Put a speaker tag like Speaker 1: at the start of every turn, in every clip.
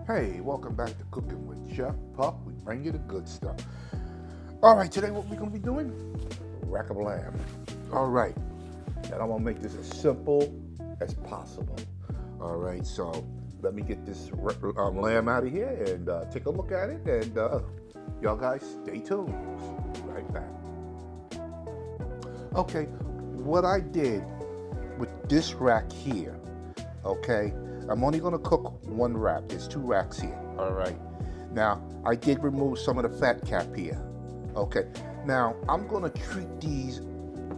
Speaker 1: Hey, welcome back to Cooking with Chef Pup. We bring you the good stuff. All right, today what we're going to be doing? Rack of lamb. All right, and I'm going to make this as simple as possible. All right, so let me get this lamb out of here and take a look at it. And y'all guys, stay tuned. Right back. Okay, what I did with this rack here, okay, I'm only gonna cook one rack. There's two racks here, all right? Now, I did remove some of the fat cap here, okay? Now, I'm gonna treat these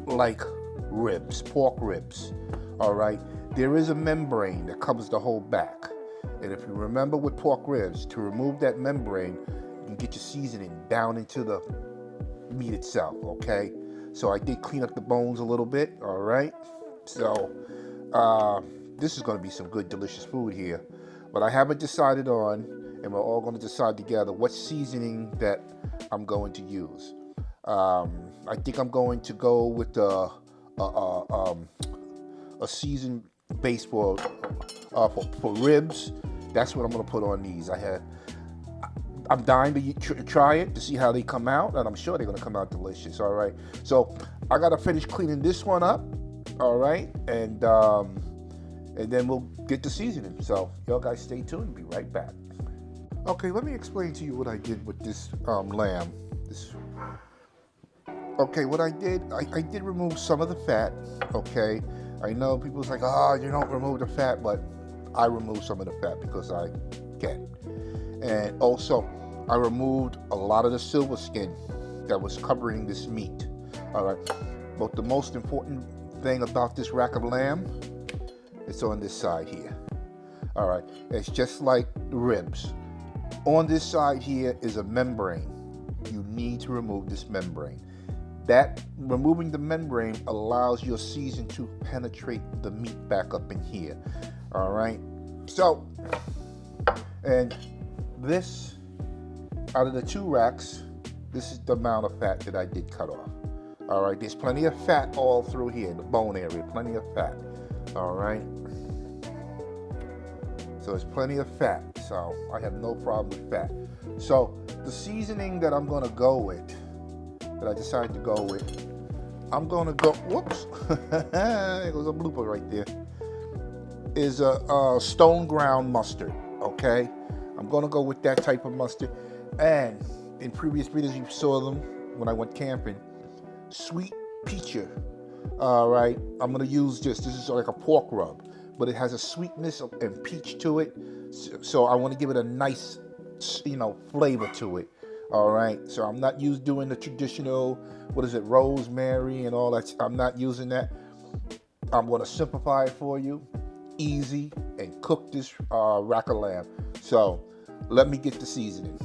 Speaker 1: like ribs, pork ribs, all right? There is a membrane that covers the whole back. And if you remember with pork ribs, to remove that membrane, you can get your seasoning down into the meat itself, okay? So I did clean up the bones a little bit, all right? So this is going to be some good, delicious food here. But I haven't decided on, and we're all going to decide together, what seasoning that I'm going to use. I think I'm going to go with a seasoned base for ribs. That's what I'm going to put on these. I'm dying to try it to see how they come out, and I'm sure they're gonna come out delicious. All right, so I gotta finish cleaning this one up. All right, and then we'll get the seasoning. So y'all guys stay tuned. Be right back. Okay, let me explain to you what I did with this lamb. Okay, what I did remove some of the fat. Okay, I know people's like, you don't remove the fat, but I removed some of the fat because I can. And also, I removed a lot of the silver skin that was covering this meat. All right. But the most important thing about this rack of lamb, it's on this side here. All right. It's just like the ribs. On this side here is a membrane. You need to remove this membrane. That removing the membrane allows your season to penetrate the meat back up in here. All right. So, and this, out of the two racks, this is the amount of fat that I did cut off. All right, there's plenty of fat all through here, the bone area, plenty of fat. All right, so there's plenty of fat, so I have no problem with fat. So the seasoning that I'm gonna go with, that I decided to go with, I'm gonna go, whoops, there goes a blooper right there, is a stone ground mustard, okay? I'm gonna go with that type of mustard. And in previous videos you saw them when I went camping. Sweet peacher. All right, I'm gonna use this. This is like a pork rub, but it has a sweetness and peach to it. So I want to give it a nice, flavor to it. All right, so I'm not doing the traditional, rosemary and all that. I'm not using that. I'm gonna simplify it for you, easy, and cook this rack of lamb. So let me get the seasoning.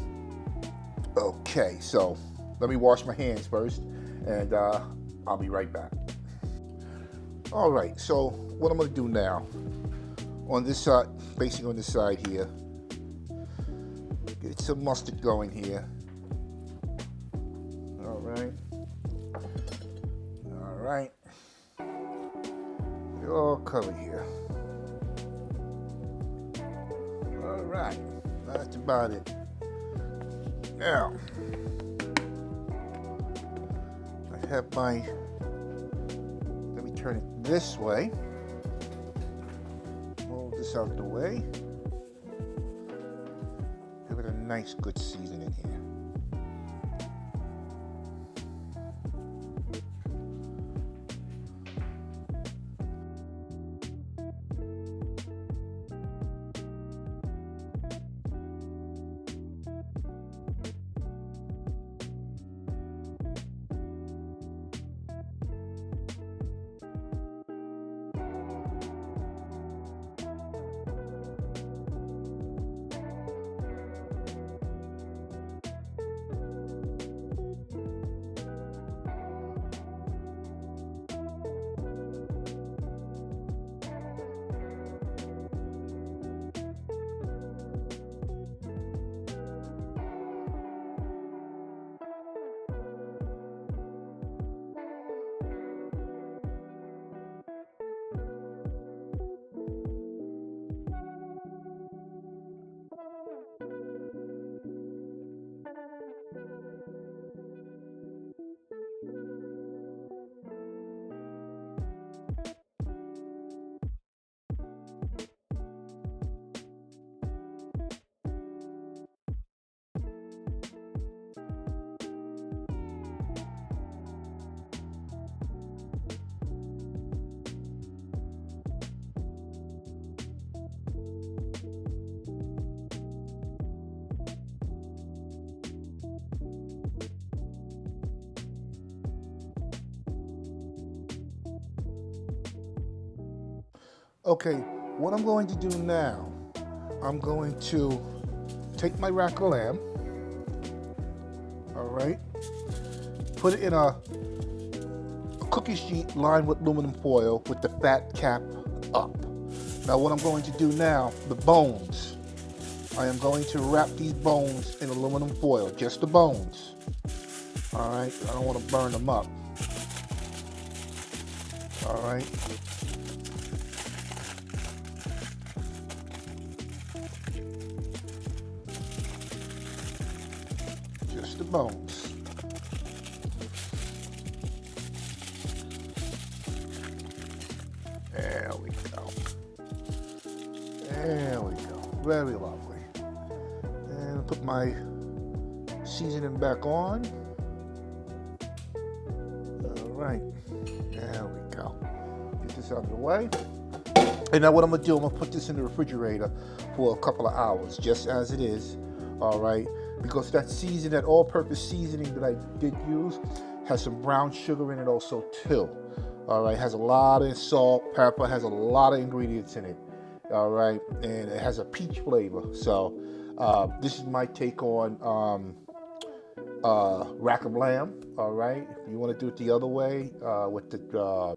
Speaker 1: Okay, so let me wash my hands first, and I'll be right back. All right, so what I'm gonna do now, on this side, basically on this side here, get some mustard going here. All right, you're all covered here. All right, that's about it. Now, I have let me turn it this way. Move this out the way. Give it a nice good seasoning here. Okay, what I'm going to do now, I'm going to take my rack of lamb, all right, put it in a cookie sheet lined with aluminum foil with the fat cap up. Now what I'm going to do now, the bones, I am going to wrap these bones in aluminum foil, just the bones. All right, I don't want to burn them up. All right. Just the bones. There we go. There we go. Very lovely. And put my seasoning back on. All right. There we go. Get this out of the way. And now what I'm gonna do, I'm gonna put this in the refrigerator for a couple of hours, just as it is. All right. Because that season, that all-purpose seasoning that I did use, has some brown sugar in it also too. All right, has a lot of salt, pepper, has a lot of ingredients in it. All right, and it has a peach flavor. So this is my take on rack of lamb. All right, if you want to do it the other way with the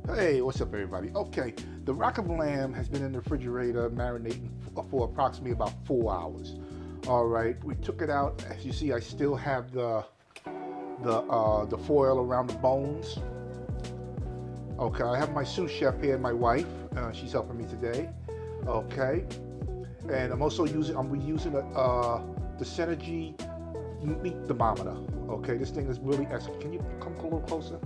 Speaker 1: Hey, what's up everybody? Okay, the rack of lamb has been in the refrigerator marinating for approximately about 4 hours. All right, we took it out. As you see, I still have the foil around the bones. Okay, I have my sous chef here, my wife. She's helping me today. Okay, and I'm also using the Synergy meat thermometer. Okay, this thing is really excellent. Can you come a little closer?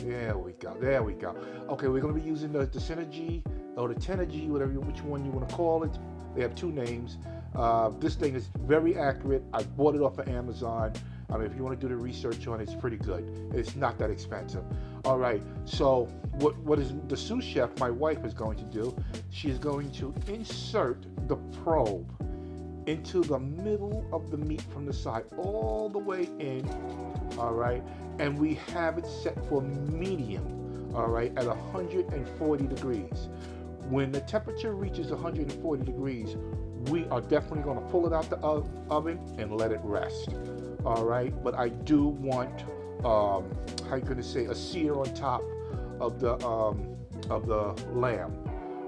Speaker 1: There we go. There we go. Okay, we're going to be using the Synergy or the Tenergy, which one you want to call it. They have two names. This thing is very accurate. I bought it off of Amazon. I mean, if you want to do the research on it, it's pretty good. It's not that expensive. All right. So what is the sous chef, my wife, is going to do? She is going to insert the probe into the middle of the meat from the side, all the way in. All right. And we have it set for medium, all right, at 140 degrees. When the temperature reaches 140 degrees, we are definitely going to pull it out the oven and let it rest, all right? But I do want, how you gonna say, a sear on top of the lamb,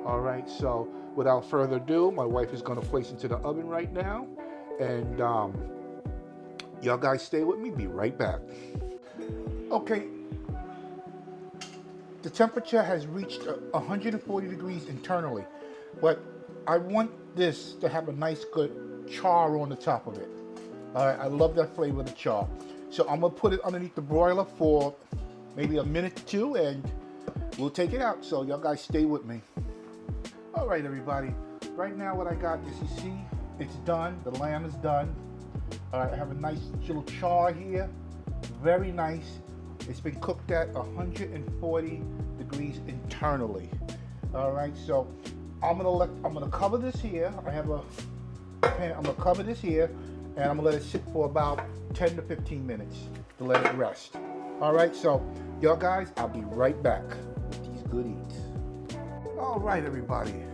Speaker 1: all right? So without further ado, my wife is going to place into the oven right now, and y'all guys stay with me. Be right back. Okay, the temperature has reached 140 degrees internally, but I want this to have a nice good char on the top of it. All right, I love that flavor of the char. So I'm gonna put it underneath the broiler for maybe a minute or two, and we'll take it out. So y'all guys stay with me. All right, everybody. Right now what I got, as you see, it's done. The lamb is done. All right, I have a nice little char here. Very nice. It's been cooked at 140 degrees internally. All right, so I'm gonna cover this here. I have a pan. I'm gonna cover this here, and I'm gonna let it sit for about 10 to 15 minutes to let it rest. All right, so y'all guys, I'll be right back with these goodies. All right, everybody.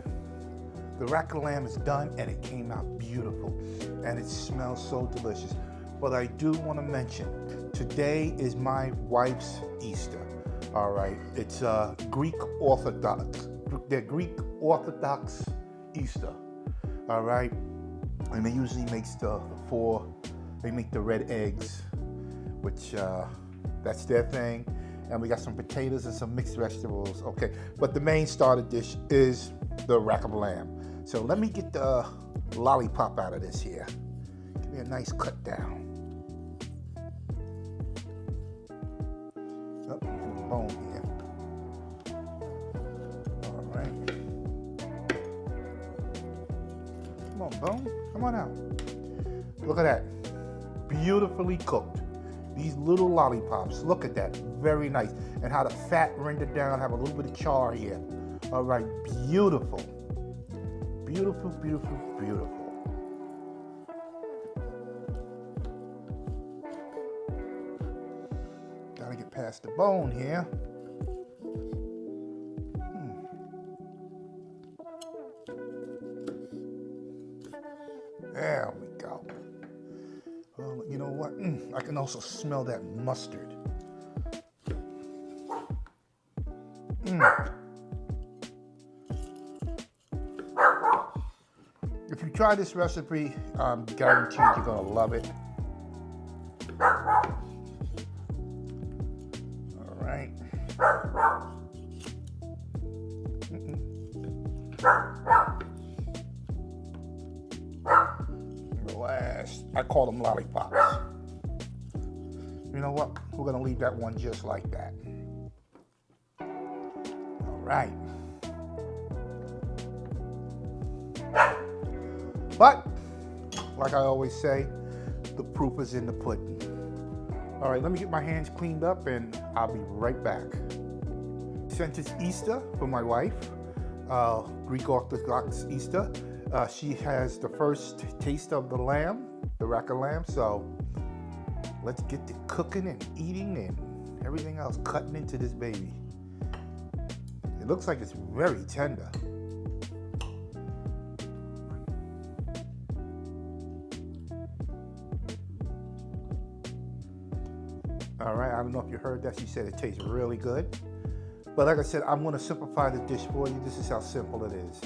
Speaker 1: The rack of lamb is done, and it came out beautiful, and it smells so delicious. But I do want to mention, today is my wife's Easter. All right, it's Greek Orthodox. They're Greek Orthodox Easter. All right, and they usually makes they make the red eggs, which that's their thing. And we got some potatoes and some mixed vegetables. Okay, but the main starter dish is the rack of lamb. So let me get the lollipop out of this here. Give me a nice cut down. Oh, bone here. All right. Come on, Bone. Come on out. Look at that. Beautifully cooked. These little lollipops. Look at that. Very nice. And how the fat rendered down. Have a little bit of char here. All right. Beautiful. Beautiful, beautiful, beautiful. Gotta get past the bone here. There we go. Well, you know what? I can also smell that mustard. If you try this recipe, I'm guaranteed you're gonna love it. All right. Last, I call them lollipops. You know what? We're gonna leave that one just like that. All right. But, like I always say, the proof is in the pudding. All right, let me get my hands cleaned up and I'll be right back. Since it's Easter for my wife, Greek Orthodox Easter, she has the first taste of the lamb, the rack of lamb, so let's get to cooking and eating and everything else, cutting into this baby. It looks like it's very tender. All right, I don't know if you heard that. She said it tastes really good. But like I said, I'm going to simplify the dish for you. This is how simple it is.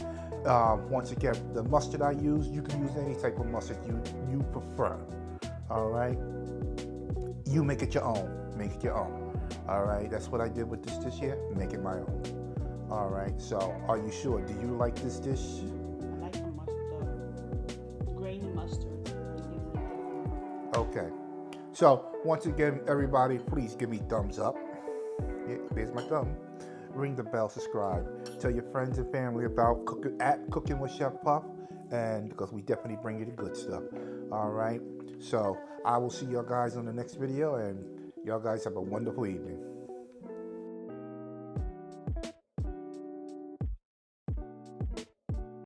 Speaker 1: Once again, the mustard I use, you can use any type of mustard you prefer. All right? You make it your own. Make it your own. All right? That's what I did with this dish here. Make it my own. All right? So, are you sure? Do you like this dish?
Speaker 2: I like the grainy mustard.
Speaker 1: Okay. So, once again, everybody, please give me thumbs up. Yeah, there's my thumb. Ring the bell, subscribe. Tell your friends and family about Cooking with Chef Puff, and because we definitely bring you the good stuff. All right. So I will see y'all guys on the next video, and y'all guys have a wonderful evening.